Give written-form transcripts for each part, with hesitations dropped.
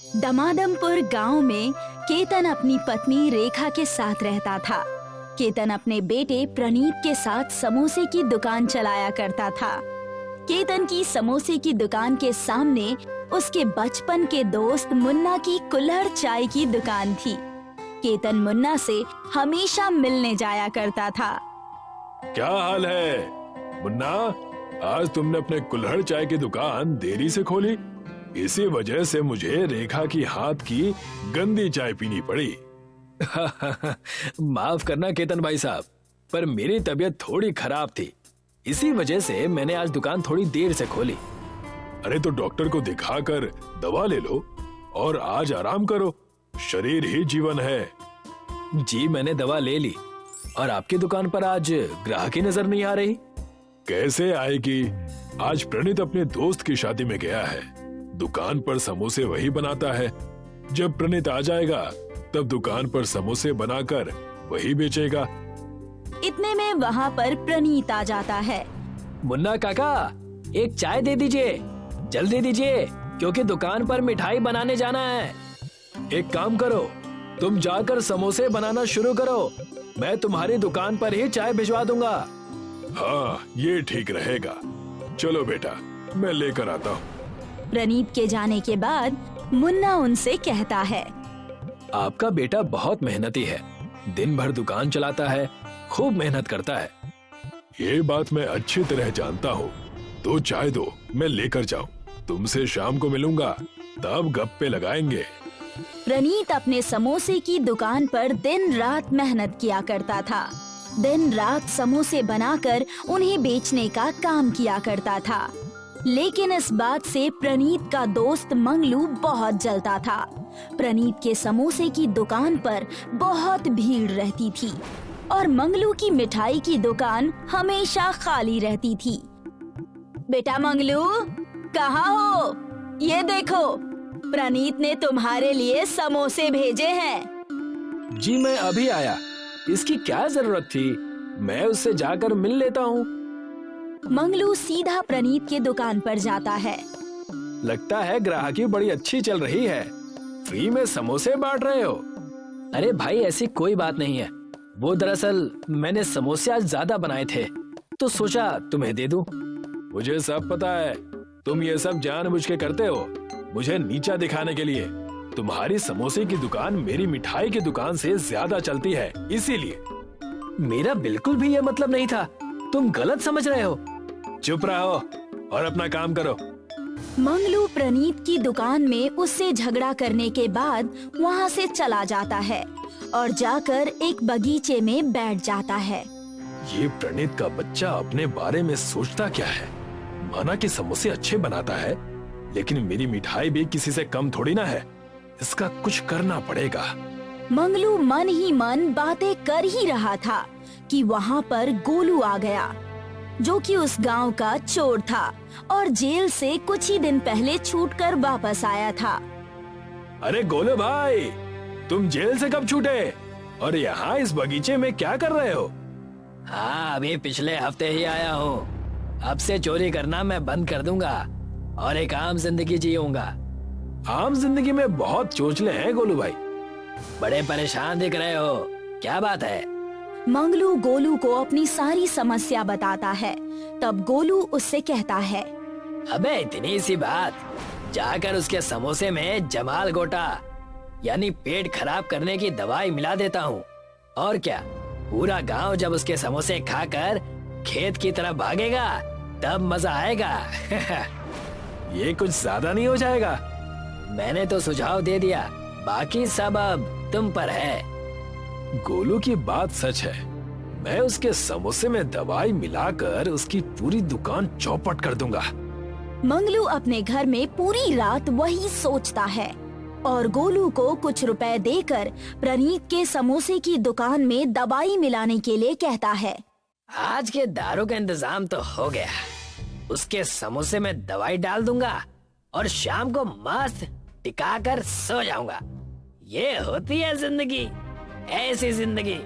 दमादमपुर गांव में केतन अपनी पत्नी रेखा के साथ रहता था। केतन अपने बेटे प्रणीत के साथ समोसे की दुकान चलाया करता था। केतन की समोसे की दुकान के सामने उसके बचपन के दोस्त मुन्ना की कुल्हड़ चाय की दुकान थी। केतन मुन्ना से हमेशा मिलने जाया करता था। क्या हाल है मुन्ना? आज तुमने अपने कुल्हड़ चाय की दुकान देरी से खोली। इसी वजह से मुझे रेखा की हाथ की गंदी चाय पीनी पड़ी। माफ करना केतन भाई साहब, पर मेरी तबीयत थोड़ी खराब थी, इसी वजह से मैंने आज दुकान थोड़ी देर से खोली। अरे तो डॉक्टर को दिखाकर दवा ले लो और आज आराम करो, शरीर ही जीवन है। जी मैंने दवा ले ली, और आपकी दुकान पर आज ग्राहक ही नजर नहीं आ रही। कैसे आएगी? आज प्रणीत अपने दोस्त की शादी में गया है। दुकान पर समोसे वही बनाता है। जब प्रणीत आ जाएगा तब दुकान पर समोसे बनाकर वही बेचेगा। इतने में वहाँ पर प्रणीत आ जाता है। मुन्ना काका, एक चाय दे दीजिए, जल्दी दीजिए, क्योंकि दुकान पर मिठाई बनाने जाना है। एक काम करो, तुम जाकर समोसे बनाना शुरू करो, मैं तुम्हारी दुकान पर ही चाय भिजवा दूंगा। हाँ, ये ठीक रहेगा। चलो बेटा, मैं लेकर आता हूँ। प्रणीत के जाने के बाद मुन्ना उनसे कहता है, आपका बेटा बहुत मेहनती है, दिन भर दुकान चलाता है, खूब मेहनत करता है। ये बात मैं अच्छी तरह जानता हूँ। तो चाय दो, मैं लेकर जाऊँ। तुमसे शाम को मिलूंगा, तब गप्पे लगाएंगे। प्रणीत अपने समोसे की दुकान पर दिन रात मेहनत किया करता था। दिन रात समोसे बनाकर उन्हें बेचने का काम किया करता था। लेकिन इस बात से प्रणीत का दोस्त मंगलू बहुत जलता था। प्रणीत के समोसे की दुकान पर बहुत भीड़ रहती थी और मंगलू की मिठाई की दुकान हमेशा खाली रहती थी। बेटा मंगलू, कहाँ हो? ये देखो, प्रणीत ने तुम्हारे लिए समोसे भेजे हैं। जी मैं अभी आया, इसकी क्या जरूरत थी? मैं उससे जाकर मिल लेता हूँ। मंगलू सीधा प्रणीत के दुकान पर जाता है। लगता है ग्राहकी बड़ी अच्छी चल रही है, फ्री में समोसे बांट रहे हो। अरे भाई, ऐसी कोई बात नहीं है, वो दरअसल मैंने समोसे आज ज्यादा बनाए थे तो सोचा तुम्हें दे दूं। मुझे सब पता है, तुम ये सब जानबूझ के करते हो, मुझे नीचा दिखाने के लिए। तुम्हारी समोसे की दुकान मेरी मिठाई की दुकान से ज्यादा चलती है, इसीलिए। मेरा बिल्कुल भी ये मतलब नहीं था, तुम गलत समझ रहे हो। चुप रहो और अपना काम करो। मंगलू प्रणीत की दुकान में उससे झगड़ा करने के बाद वहाँ से चला जाता है और जाकर एक बगीचे में बैठ जाता है। ये प्रणीत का बच्चा अपने बारे में सोचता क्या है? माना कि समोसे अच्छे बनाता है, लेकिन मेरी मिठाई भी किसी से कम थोड़ी ना है। इसका कुछ करना पड़ेगा। मंगलू मन ही मन बातें कर ही रहा था कि वहाँ पर गोलू आ गया, जो कि उस गांव का चोर था और जेल से कुछ ही दिन पहले छूटकर वापस आया था। अरे गोलू भाई, तुम जेल से कब छूटे और यहाँ इस बगीचे में क्या कर रहे हो? हाँ, अभी पिछले हफ्ते ही आया हूँ। अब से चोरी करना मैं बंद कर दूंगा और एक आम जिंदगी जीऊंगा। आम जिंदगी में बहुत चोचले हैं गोलू भाई। बड़े परेशान दिख रहे हो, क्या बात है? मंगलू गोलू को अपनी सारी समस्या बताता है। तब गोलू उससे कहता है, अबे इतनी सी बात, जाकर उसके समोसे में जमाल गोटा यानी पेट खराब करने की दवाई मिला देता हूँ। और क्या, पूरा गांव जब उसके समोसे खाकर खेत की तरफ भागेगा तब मजा आएगा। ये कुछ ज्यादा नहीं हो जाएगा? मैंने तो सुझाव दे दिया, बाकी सब अब तुम पर है। गोलू की बात सच है, मैं उसके समोसे में दवाई मिलाकर उसकी पूरी दुकान चौपट कर दूंगा। मंगलू अपने घर में पूरी रात वही सोचता है और गोलू को कुछ रुपए देकर प्रणीत के समोसे की दुकान में दवाई मिलाने के लिए कहता है। आज के दारू का इंतजाम तो हो गया, उसके समोसे में दवाई डाल दूंगा और शाम को मस्त टिका कर सो जाऊंगा। ये होती है जिंदगी, ऐसी जिंदगी,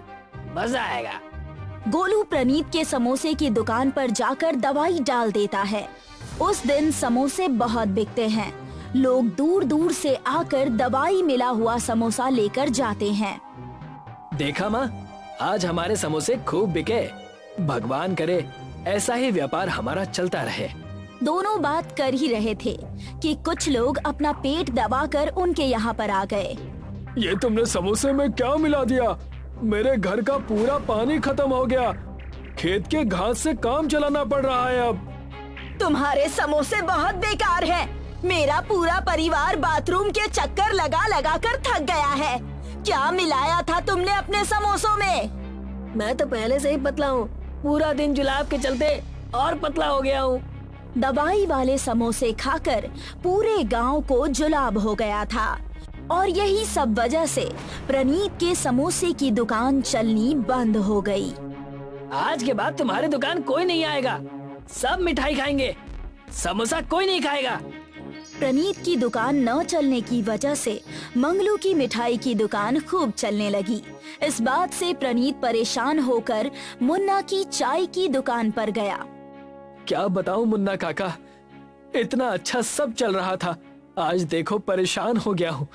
मजा आएगा। गोलू प्रणीत के समोसे की दुकान पर जाकर दवाई डाल देता है। उस दिन समोसे बहुत बिकते हैं। लोग दूर दूर से आकर दवाई मिला हुआ समोसा लेकर जाते हैं। देखा माँ, आज हमारे समोसे खूब बिके। भगवान करे ऐसा ही व्यापार हमारा चलता रहे। दोनों बात कर ही रहे थे कि कुछ लोग अपना पेट दबाकर उनके यहाँ पर आ गए। ये तुमने समोसे में क्या मिला दिया? मेरे घर का पूरा पानी खत्म हो गया। खेत के घास से काम चलाना पड़ रहा है अब। तुम्हारे समोसे बहुत बेकार हैं। मेरा पूरा परिवार बाथरूम के चक्कर लगा लगा कर थक गया है। क्या मिलाया था तुमने अपने समोसों में? मैं तो पहले से ही पतला हूँ। पूरा दिन जुलाब के चलते और पतला हो गया हूँ। दवाई वाले समोसे खाकर पूरे गांव को जुलाब हो गया था और यही सब वजह से प्रनीत के समोसे की दुकान चलनी बंद हो गई। आज के बाद तुम्हारी दुकान कोई नहीं आएगा। सब मिठाई खाएंगे, समोसा कोई नहीं खाएगा। प्रनीत की दुकान न चलने की वजह से मंगलू की मिठाई की दुकान खूब चलने लगी। इस बात से प्रनीत परेशान होकर मुन्ना की चाय की दुकान पर गया। क्या बताऊं मुन्ना काका, इतना अच्छा सब चल रहा था, आज देखो परेशान हो गया हूँ।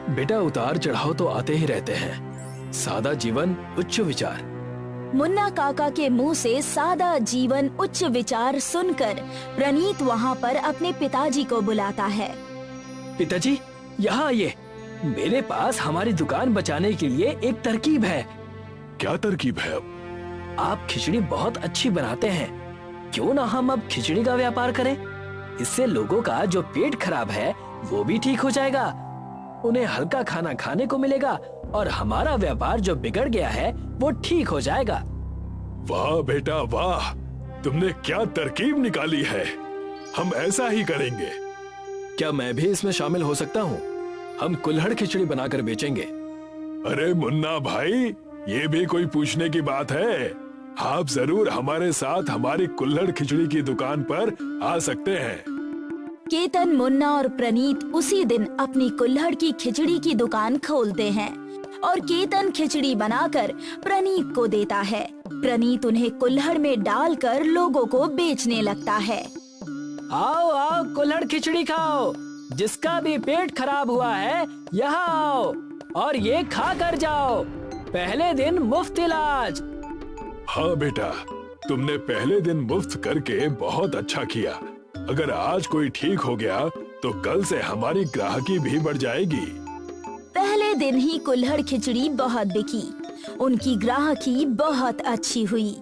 बेटा, उतार चढ़ाव तो आते ही रहते हैं। सादा जीवन उच्च विचार। मुन्ना काका के मुंह से सादा जीवन उच्च विचार सुनकर प्रनीत वहाँ पर अपने पिताजी को बुलाता है। पिताजी, यहाँ आइए। मेरे पास हमारी दुकान बचाने के लिए एक तरकीब है। क्या तरकीब है अब? आप खिचड़ी बहुत अच्छी बनाते हैं, क्यों ना हम अब खिचड़ी का व्यापार करें? इससे लोगों का जो पेट खराब है वो भी ठीक हो जाएगा, उन्हें हल्का खाना खाने को मिलेगा और हमारा व्यापार जो बिगड़ गया है वो ठीक हो जाएगा। वाह बेटा वाह, तुमने क्या तरकीब निकाली है। हम ऐसा ही करेंगे। क्या मैं भी इसमें शामिल हो सकता हूँ? हम कुल्हड़ खिचड़ी बनाकर बेचेंगे। अरे मुन्ना भाई, ये भी कोई पूछने की बात है? आप जरूर हमारे साथ हमारी कुल्हड़ खिचड़ी की दुकान पर आ सकते हैं। केतन, मुन्ना और प्रनीत उसी दिन अपनी कुल्हड़ की खिचड़ी की दुकान खोलते हैं और केतन खिचड़ी बनाकर प्रनीत को देता है। प्रनीत उन्हें कुल्हड़ में डालकर लोगों को बेचने लगता है। आओ आओ, कुल्हड़ खिचड़ी खाओ। जिसका भी पेट खराब हुआ है यहाँ आओ और ये खा कर जाओ। पहले दिन मुफ्त इलाज। हाँ बेटा, तुमने पहले दिन मुफ्त करके बहुत अच्छा किया। अगर आज कोई ठीक हो गया तो कल से हमारी ग्राहकी भी बढ़ जाएगी। पहले दिन ही कुल्हड़ खिचड़ी बहुत बिकी। उनकी ग्राहकी बहुत अच्छी हुई।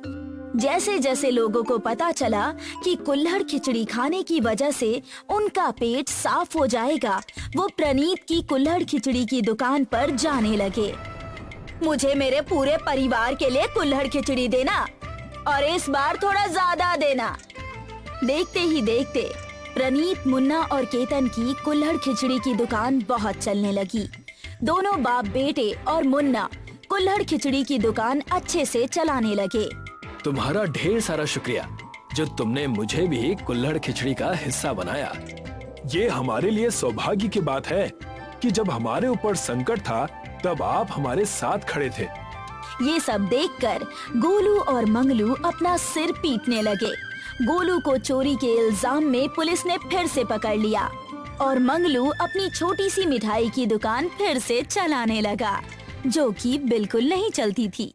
जैसे जैसे लोगों को पता चला कि कुल्हड़ खिचड़ी खाने की वजह से उनका पेट साफ हो जाएगा, वो प्रनीत की कुल्हड़ खिचड़ी की दुकान पर जाने लगे। मुझे मेरे पूरे परिवार के लिए कुल्हड़ खिचड़ी देना और इस बार थोड़ा ज्यादा देना। देखते ही देखते प्रनीत, मुन्ना और केतन की कुल्हड़ खिचड़ी की दुकान बहुत चलने लगी। दोनों बाप बेटे और मुन्ना कुल्हड़ खिचड़ी की दुकान अच्छे से चलाने लगे। तुम्हारा ढेर सारा शुक्रिया जो तुमने मुझे भी कुल्हड़ खिचड़ी का हिस्सा बनाया। ये हमारे लिए सौभाग्य की बात है कि जब हमारे ऊपर संकट था तब आप हमारे साथ खड़े थे। ये सब देखकर गोलू और मंगलू अपना सिर पीटने लगे। गोलू को चोरी के इल्जाम में पुलिस ने फिर से पकड़ लिया और मंगलू अपनी छोटी सी मिठाई की दुकान फिर से चलाने लगा, जो कि बिल्कुल नहीं चलती थी।